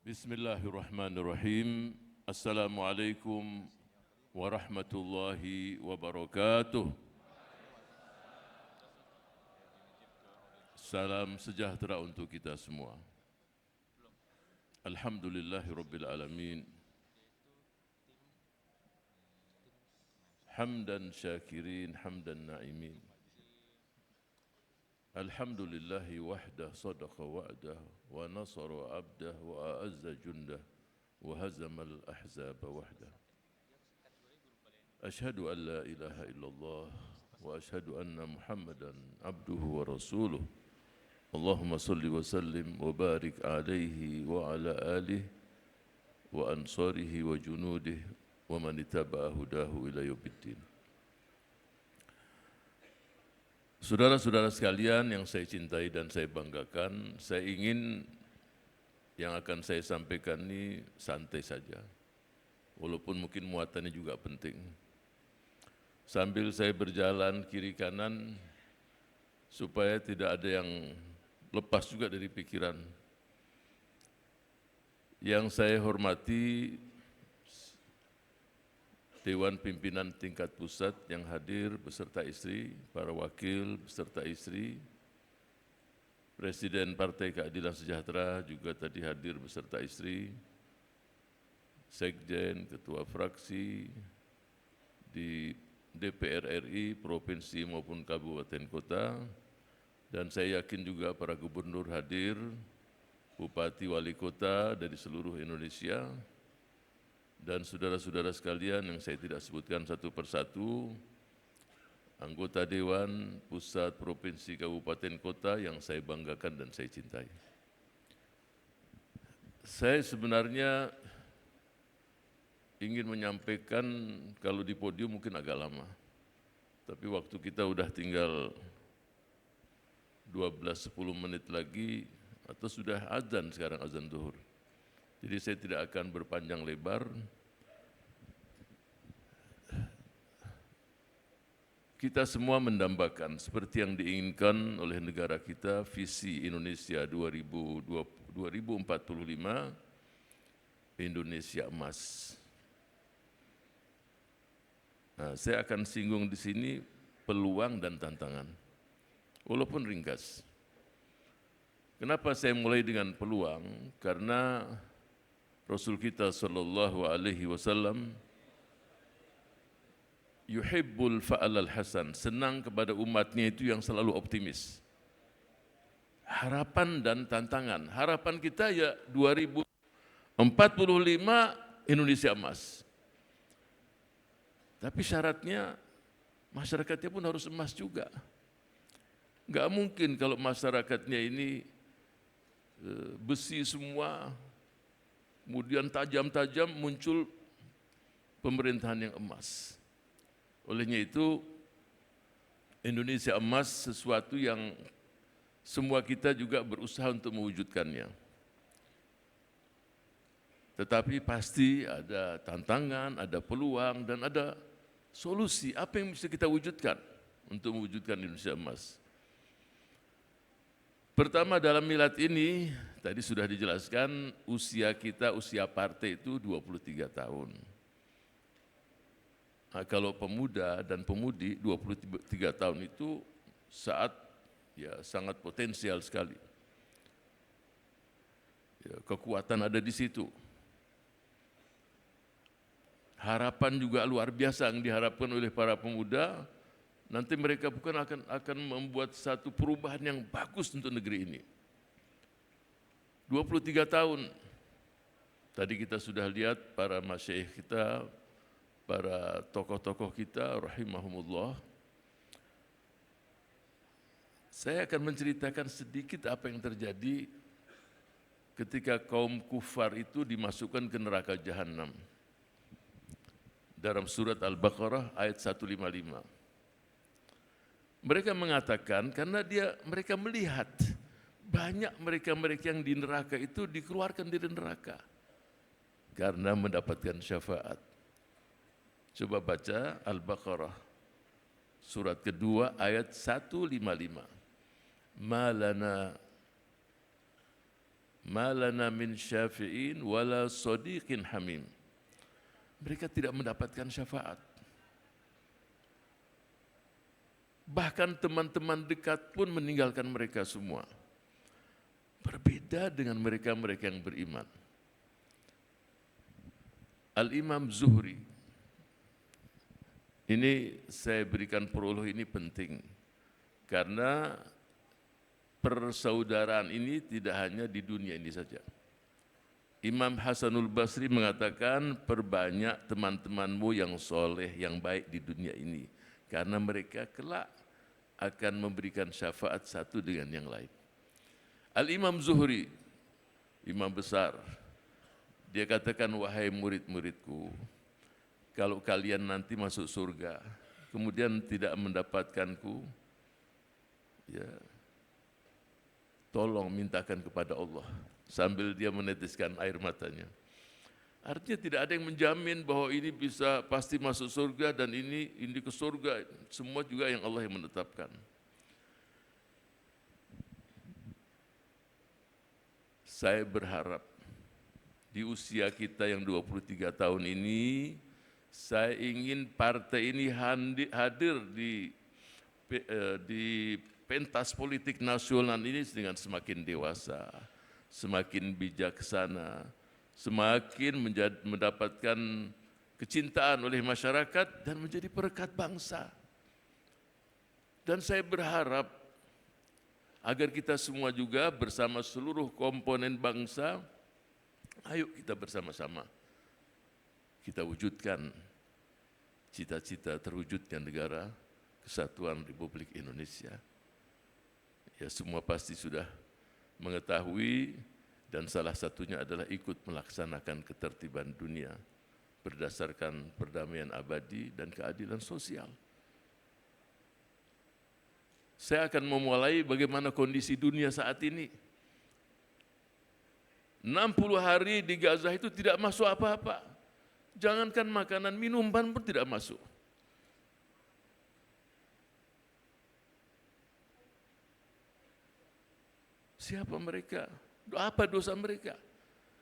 Bismillahirrahmanirrahim. Assalamualaikum warahmatullahi wabarakatuh. Salam sejahtera untuk kita semua. Alhamdulillahirabbil alamin. Hamdan syakirin, hamdan na'imin. Alhamdulillahi wahdah sadaqa wa'dah wa nasara abdah wa a'azza jundah wa hazamal ahzaba wahdah. Ashhadu an la ilaha illallah wa ashhadu anna Muhammadan abduhu wa rasuluh. Allahumma salli wa sallim wa barik alaihi wa ala alihi wa ansarihi wa junudihi wa man ittaba'a hudahu ila yaumiddin. Saudara-saudara sekalian yang saya cintai dan saya banggakan, saya ingin yang akan saya sampaikan ini santai saja, walaupun mungkin muatannya juga penting. Sambil saya berjalan kiri kanan, supaya tidak ada yang lepas juga dari pikiran. Yang saya hormati Dewan Pimpinan Tingkat Pusat yang hadir beserta istri, para wakil beserta istri, Presiden Partai Keadilan Sejahtera juga tadi hadir beserta istri, Sekjen, Ketua Fraksi di DPR RI, Provinsi maupun Kabupaten Kota, dan saya yakin juga para gubernur hadir, Bupati Wali Kota dari seluruh Indonesia, dan saudara-saudara sekalian yang saya tidak sebutkan satu persatu, anggota Dewan, Pusat, Provinsi, Kabupaten, Kota yang saya banggakan dan saya cintai. Saya sebenarnya ingin menyampaikan, kalau di podium mungkin agak lama, tapi waktu kita udah tinggal 12-10 menit lagi, atau sudah azan sekarang, azan zuhur. Jadi saya tidak akan berpanjang lebar. Kita semua mendambakan seperti yang diinginkan oleh negara kita, visi Indonesia 2045, Indonesia Emas. Nah, saya akan singgung di sini peluang dan tantangan, walaupun ringkas. Kenapa saya mulai dengan peluang? Karena Rasul kita sallallahu alaihi wasallam yuhibbul fa'alal hasan, senang kepada umatnya itu yang selalu optimis. Harapan dan tantangan. Harapan kita ya 2045 Indonesia emas. Tapi syaratnya masyarakatnya pun harus emas juga. Enggak mungkin kalau masyarakatnya ini besi semua, kemudian tajam-tajam muncul pemerintahan yang emas. Olehnya itu, Indonesia emas sesuatu yang semua kita juga berusaha untuk mewujudkannya. Tetapi pasti ada tantangan, ada peluang, dan ada solusi. Apa yang bisa kita wujudkan untuk mewujudkan Indonesia emas? Pertama, dalam milad ini, tadi sudah dijelaskan, usia kita, usia partai itu 23 tahun. Nah, kalau pemuda dan pemudi 23 tahun itu saat ya sangat potensial sekali. Ya, kekuatan ada di situ. Harapan juga luar biasa yang diharapkan oleh para pemuda. Nanti mereka bukan akan membuat satu perubahan yang bagus untuk negeri ini. 23 tahun. Tadi kita sudah lihat para masyayikh kita, para tokoh-tokoh kita, rahimahumullah. Saya akan menceritakan sedikit apa yang terjadi ketika kaum kufar itu dimasukkan ke neraka Jahannam. Dalam surat Al-Baqarah ayat 155. Mereka mengatakan karena mereka melihat banyak mereka-mereka yang di neraka itu dikeluarkan dari neraka karena mendapatkan syafaat. Coba baca Al-Baqarah surat kedua ayat 155. Malana ma lana min syafi'in wala sadiqin hamim. Mereka tidak mendapatkan syafaat. Bahkan teman-teman dekat pun meninggalkan mereka semua. Berbeda dengan mereka-mereka yang beriman. Al-Imam Zuhri, ini saya berikan prolog ini penting, karena persaudaraan ini tidak hanya di dunia ini saja. Imam Hasanul Basri mengatakan, perbanyak teman-temanmu yang soleh, yang baik di dunia ini, karena mereka kelak akan memberikan syafaat satu dengan yang lain. Al-Imam Zuhri, imam besar, dia katakan, wahai murid-muridku, kalau kalian nanti masuk surga, kemudian tidak mendapatkanku, ya, tolong mintakan kepada Allah, sambil dia meneteskan air matanya. Artinya tidak ada yang menjamin bahwa ini bisa pasti masuk surga dan ini ke surga, semua juga yang Allah yang menetapkan. Saya berharap di usia kita yang 23 tahun ini, saya ingin partai ini hadir di pentas politik nasional ini dengan semakin dewasa, semakin bijaksana, semakin mendapatkan kecintaan oleh masyarakat dan menjadi perekat bangsa. Dan saya berharap agar kita semua juga bersama seluruh komponen bangsa, ayo kita bersama-sama, kita wujudkan cita-cita terwujudnya negara kesatuan Republik Indonesia. Ya, semua pasti sudah mengetahui, dan salah satunya adalah ikut melaksanakan ketertiban dunia berdasarkan perdamaian abadi dan keadilan sosial. Saya akan memulai bagaimana kondisi dunia saat ini. 60 hari di Gaza itu tidak masuk apa-apa. Jangankan makanan, minuman pun tidak masuk. Siapa mereka? Apa dosa mereka?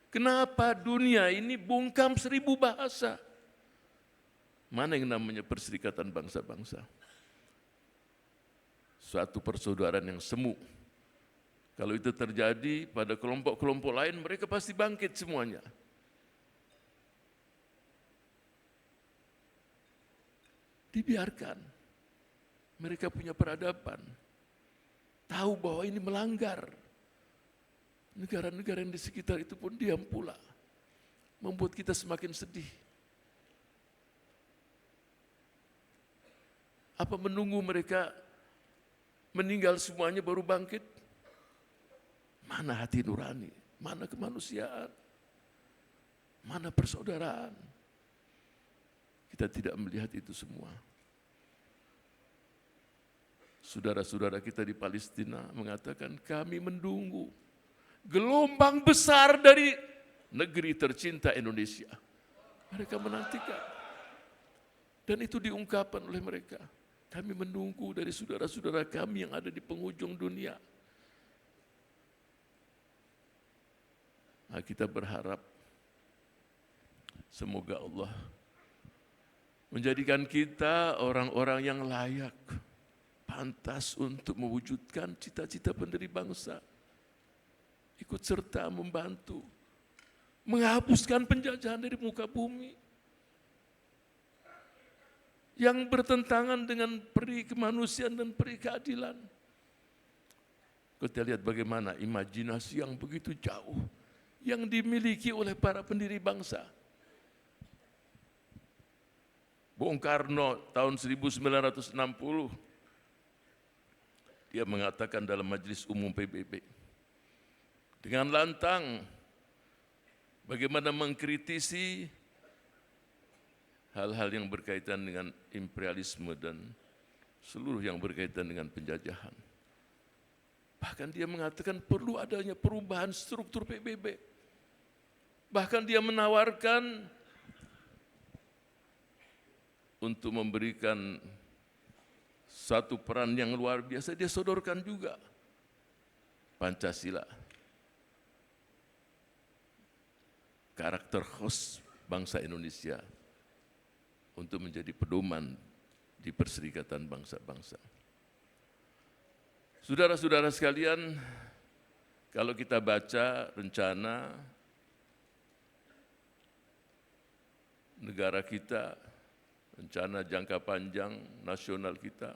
Kenapa dunia ini bungkam 1000 bahasa? Mana yang namanya perserikatan bangsa-bangsa? Suatu persaudaraan yang semu. Kalau itu terjadi pada kelompok-kelompok lain, mereka pasti bangkit semuanya. Dibiarkan. Mereka punya peradaban. Tahu bahwa ini melanggar. Negara-negara yang di sekitar itu pun diam pula. Membuat kita semakin sedih. Apa menunggu mereka meninggal semuanya baru bangkit? Mana hati nurani? Mana kemanusiaan? Mana persaudaraan? Kita tidak melihat itu semua. Saudara-saudara kita di Palestina mengatakan, kami menunggu gelombang besar dari negeri tercinta Indonesia. Mereka menantikan. Dan itu diungkapkan oleh mereka. Kami menunggu dari saudara-saudara kami yang ada di penghujung dunia. Nah, kita berharap semoga Allah menjadikan kita orang-orang yang layak, pantas untuk mewujudkan cita-cita pendiri bangsa. Ikut serta membantu, menghapuskan penjajahan dari muka bumi. Yang bertentangan dengan peri kemanusiaan dan peri keadilan. Kita lihat bagaimana imajinasi yang begitu jauh yang dimiliki oleh para pendiri bangsa. Bung Karno tahun 1960, dia mengatakan dalam Majelis Umum PBB, dengan lantang bagaimana mengkritisi hal-hal yang berkaitan dengan imperialisme dan seluruh yang berkaitan dengan penjajahan. Bahkan dia mengatakan perlu adanya perubahan struktur PBB. Bahkan dia menawarkan untuk memberikan satu peran yang luar biasa, dia sodorkan juga Pancasila. karakter khas bangsa Indonesia untuk menjadi pedoman di Perserikatan Bangsa-Bangsa. Saudara-saudara sekalian, kalau kita baca rencana negara kita, rencana jangka panjang nasional kita,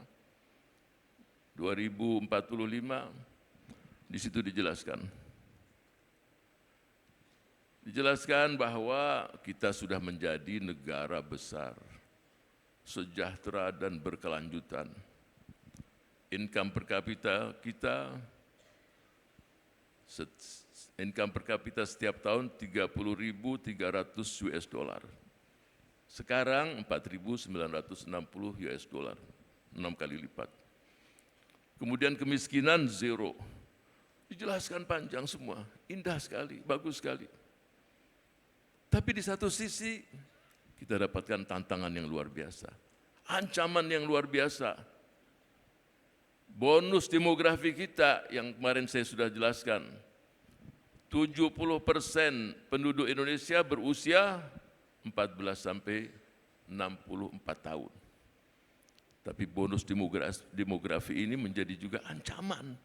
2045, di situ dijelaskan bahwa kita sudah menjadi negara besar, sejahtera dan berkelanjutan. Income per kapita kita, setiap tahun 30.300 US dollar. Sekarang 4.960 US dollar, 6 kali lipat. Kemudian kemiskinan zero. Dijelaskan panjang semua, indah sekali, bagus sekali. Tapi di satu sisi kita dapatkan tantangan yang luar biasa, ancaman yang luar biasa. Bonus demografi kita yang kemarin saya sudah jelaskan, 70% penduduk Indonesia berusia 14 sampai 64 tahun. Tapi bonus demografi ini menjadi juga ancaman.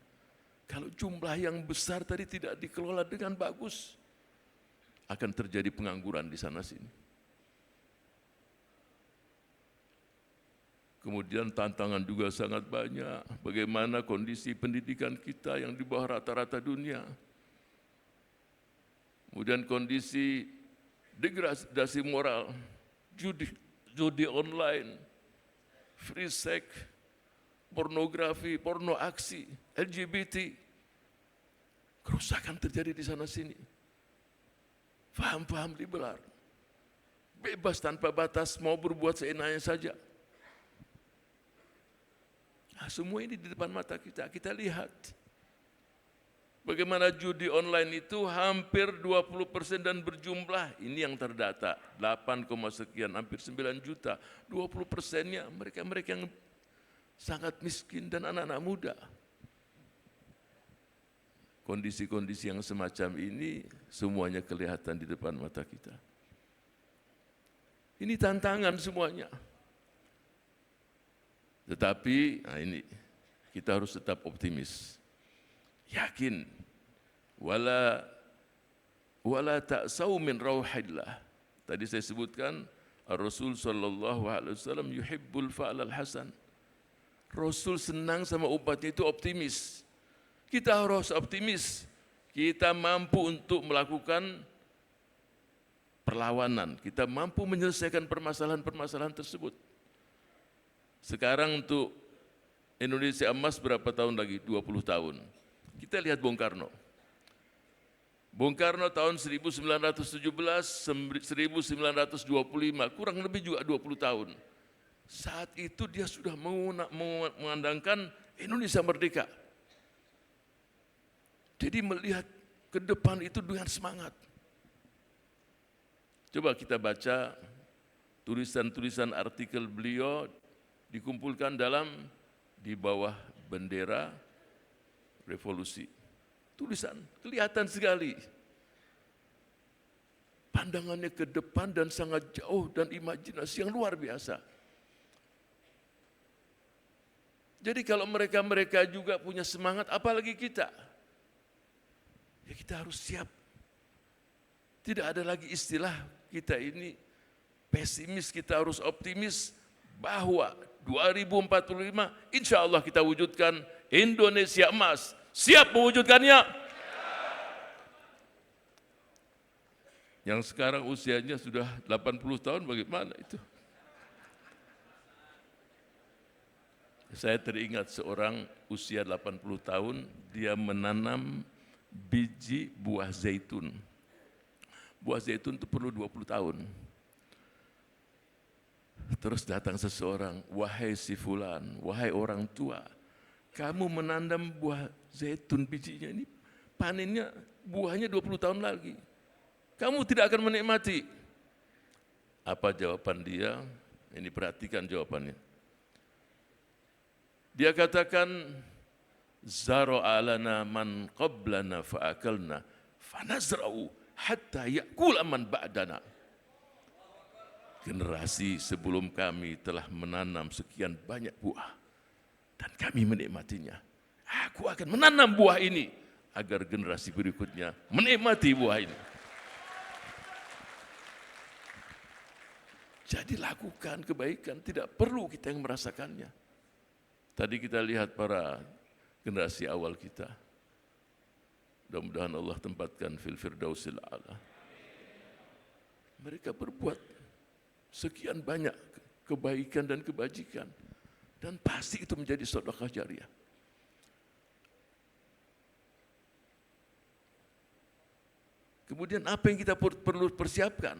Kalau jumlah yang besar tadi tidak dikelola dengan bagus, akan terjadi pengangguran di sana sini. Kemudian tantangan juga sangat banyak. Bagaimana kondisi pendidikan kita yang di bawah rata-rata dunia. Kemudian kondisi degradasi moral, judi online, free sex, pornografi, porno aksi, LGBT. Kerusakan terjadi di sana sini. Paham-paham liberal. Bebas tanpa batas, mau berbuat seenaknya saja. Nah, semua ini di depan mata kita lihat. Bagaimana judi online itu hampir 20% dan berjumlah, ini yang terdata, 8, sekian, hampir 9 juta, 20%-nya mereka yang sangat miskin dan anak-anak muda. Kondisi-kondisi yang semacam ini semuanya kelihatan di depan mata kita. Ini tantangan semuanya. Tetapi, nah ini, kita harus tetap optimis. Yakin, wala ta'sau min rauhillah. Tadi saya sebutkan, Rasul sallallahu alaihi wasallam yuhibbul fa'lal hasan. Rasul senang sama umatnya itu optimis. Kita harus optimis. Kita mampu untuk melakukan perlawanan. Kita mampu menyelesaikan permasalahan-permasalahan tersebut. Sekarang untuk Indonesia emas berapa tahun lagi? 20 tahun. Kita lihat Bung Karno. Bung Karno tahun 1917, 1925, kurang lebih juga 20 tahun. Saat itu dia sudah mengandangkan Indonesia merdeka. Jadi melihat ke depan itu dengan semangat. Coba kita baca tulisan-tulisan artikel beliau dikumpulkan di bawah bendera revolusi. Tulisan, kelihatan sekali. Pandangannya ke depan dan sangat jauh dan imajinasi yang luar biasa. Jadi kalau mereka juga punya semangat, apalagi kita. Ya kita harus siap. Tidak ada lagi istilah kita ini pesimis, kita harus optimis bahwa 2045 insya Allah kita wujudkan Indonesia emas. Siap mewujudkannya? Yang sekarang usianya sudah 80 tahun bagaimana itu? Saya teringat seorang usia 80 tahun, dia menanam biji buah zaitun. Buah zaitun itu perlu 20 tahun. Terus datang seseorang, wahai si fulan, wahai orang tua, kamu menanam buah zaitun bijinya ini, panennya buahnya 20 tahun lagi. Kamu tidak akan menikmati. Apa jawaban dia? Ini perhatikan jawabannya. Dia katakan, zaro alana man qablana fa'akalna fanazra'u hatta ya'kula man ba'dana. Generasi sebelum kami telah menanam sekian banyak buah dan kami menikmatinya. Aku akan menanam buah ini agar generasi berikutnya menikmati buah ini. Jadi lakukan kebaikan, tidak perlu kita yang merasakannya. Tadi kita lihat para generasi awal kita. Mudah-mudahan Allah tempatkan fil firdausil a'la. Mereka berbuat sekian banyak kebaikan dan kebajikan. Dan pasti itu menjadi sedekah jariah. Kemudian apa yang kita perlu persiapkan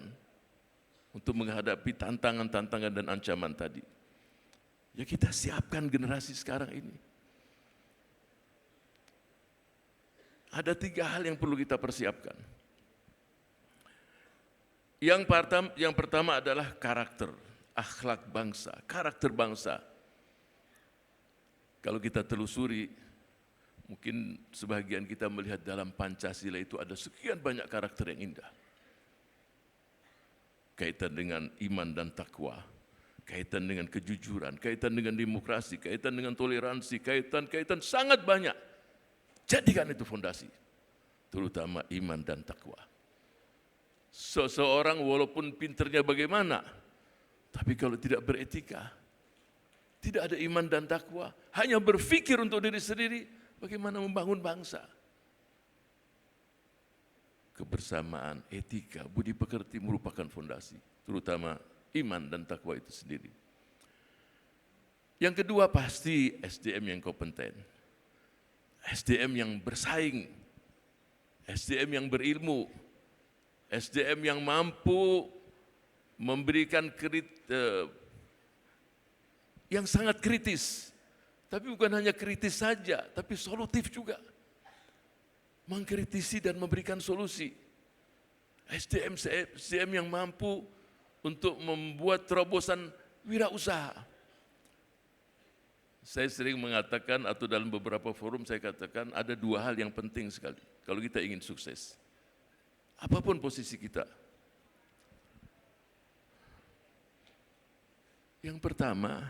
untuk menghadapi tantangan-tantangan dan ancaman tadi? Ya kita siapkan generasi sekarang ini. Ada 3 hal yang perlu kita persiapkan. Yang pertama adalah karakter, akhlak bangsa, karakter bangsa. Kalau kita telusuri, mungkin sebagian kita melihat dalam Pancasila itu ada sekian banyak karakter yang indah. Kaitan dengan iman dan takwa, kaitan dengan kejujuran, kaitan dengan demokrasi, kaitan dengan toleransi, kaitan sangat banyak. Jadikan itu fondasi, terutama iman dan takwa. Seseorang walaupun pinternya bagaimana, tapi kalau tidak beretika, tidak ada iman dan takwa, hanya berpikir untuk diri sendiri, bagaimana membangun bangsa? Kebersamaan, etika, budi pekerti merupakan fondasi, terutama iman dan takwa itu sendiri. Yang kedua pasti SDM yang kompeten, SDM yang bersaing, SDM yang berilmu, SDM yang mampu memberikan yang sangat kritis, tapi bukan hanya kritis saja, tapi solutif juga. Mengkritisi dan memberikan solusi. SDM yang mampu untuk membuat terobosan wirausaha. Saya sering mengatakan atau dalam beberapa forum saya katakan ada 2 hal yang penting sekali kalau kita ingin sukses. Apapun posisi kita. Yang pertama,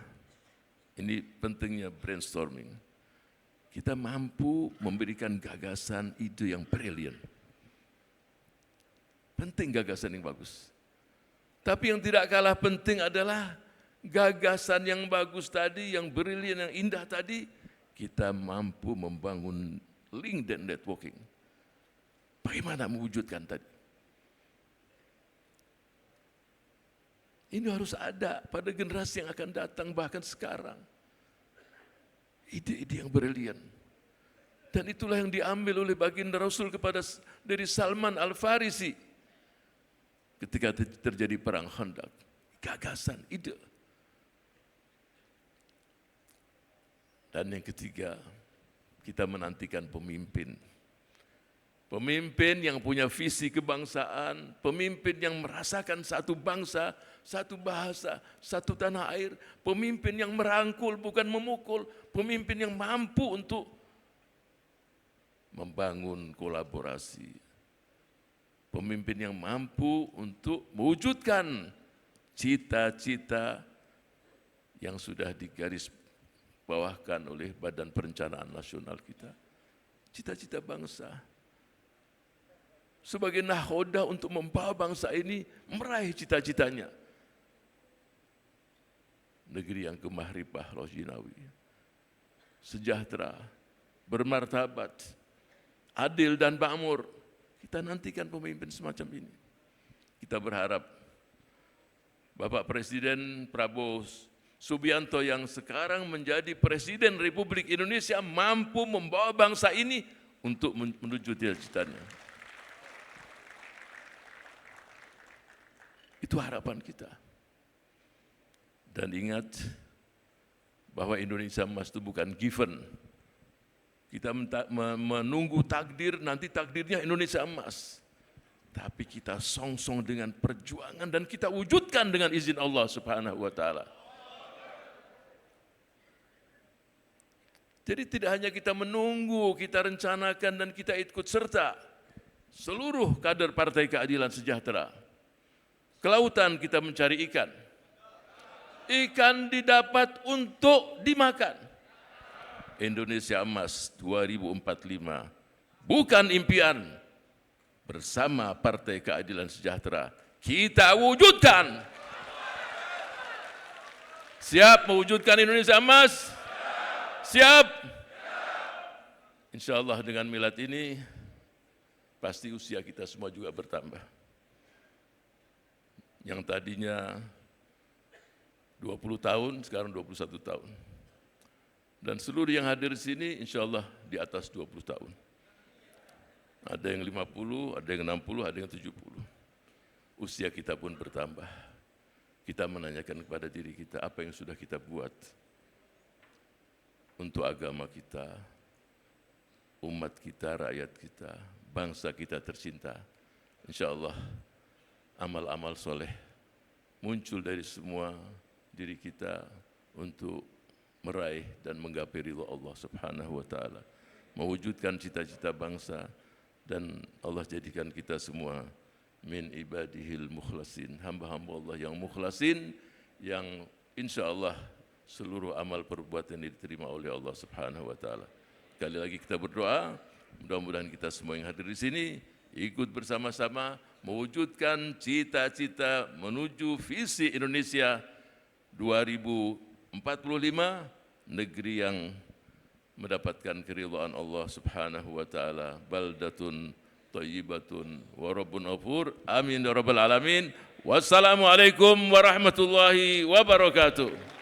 ini pentingnya brainstorming. Kita mampu memberikan gagasan, ide yang brilian. Penting gagasan yang bagus. Tapi yang tidak kalah penting adalah gagasan yang bagus tadi, yang brilian, yang indah tadi, kita mampu membangun link dan networking. Bagaimana mewujudkan tadi? Ini harus ada pada generasi yang akan datang, bahkan sekarang. Ide-ide yang brilian. Dan itulah yang diambil oleh baginda Rasul dari Salman Al-Farisi. Ketika terjadi perang Khandaq. Gagasan, ide. Dan yang ketiga, kita menantikan pemimpin. Pemimpin yang punya visi kebangsaan, pemimpin yang merasakan satu bangsa, satu bahasa, satu tanah air, pemimpin yang merangkul bukan memukul, pemimpin yang mampu untuk membangun kolaborasi, pemimpin yang mampu untuk mewujudkan cita-cita yang sudah digaris bawahkan oleh Badan Perencanaan Nasional kita, cita-cita bangsa. Sebagai nahoda untuk membawa bangsa ini meraih cita-citanya. Negeri yang kemahribah rohinawi, sejahtera, bermartabat, adil dan makmur. Kita nantikan pemimpin semacam ini. Kita berharap Bapak Presiden Prabowo Subianto yang sekarang menjadi Presiden Republik Indonesia mampu membawa bangsa ini untuk menuju cita-citanya. Itu harapan kita. Dan ingat bahwa Indonesia Emas itu bukan given. Kita menunggu takdir, nanti takdirnya Indonesia Emas. Tapi kita song-song dengan perjuangan dan kita wujudkan dengan izin Allah Subhanahu wa taala. Jadi tidak hanya kita menunggu, kita rencanakan dan kita ikut serta. seluruh kader Partai Keadilan Sejahtera. Kelautan kita mencari ikan. Ikan didapat untuk dimakan. Indonesia Emas 2045 bukan impian. Bersama Partai Keadilan Sejahtera kita wujudkan. Siap mewujudkan Indonesia Emas? Siap? Insya Allah dengan milad ini, pasti usia kita semua juga bertambah. Yang tadinya 20 tahun, sekarang 21 tahun. Dan seluruh yang hadir di sini, insya Allah di atas 20 tahun. Ada yang 50, ada yang 60, ada yang 70. Usia kita pun bertambah. Kita menanyakan kepada diri kita, apa yang sudah kita buat untuk agama kita, umat kita, rakyat kita, bangsa kita tercinta. Insya Allah amal-amal soleh muncul dari semua diri kita untuk meraih dan menggapai ridha Allah Subhanahu wa taala, mewujudkan cita-cita bangsa, dan Allah jadikan kita semua min ibadihil mukhlasin, hamba-hamba Allah yang mukhlasin, yang insya Allah seluruh amal perbuatan diterima oleh Allah Subhanahu wa taala. Sekali lagi kita berdoa, mudah-mudahan kita semua yang hadir di sini ikut bersama-sama mewujudkan cita-cita menuju visi Indonesia 2045, negeri yang mendapatkan keridhaan Allah Subhanahu wa taala, baldatun thayyibatun wa rabbun ghafur. Amin ya rabbal alamin. Wassalamualaikum warahmatullahi wabarakatuh.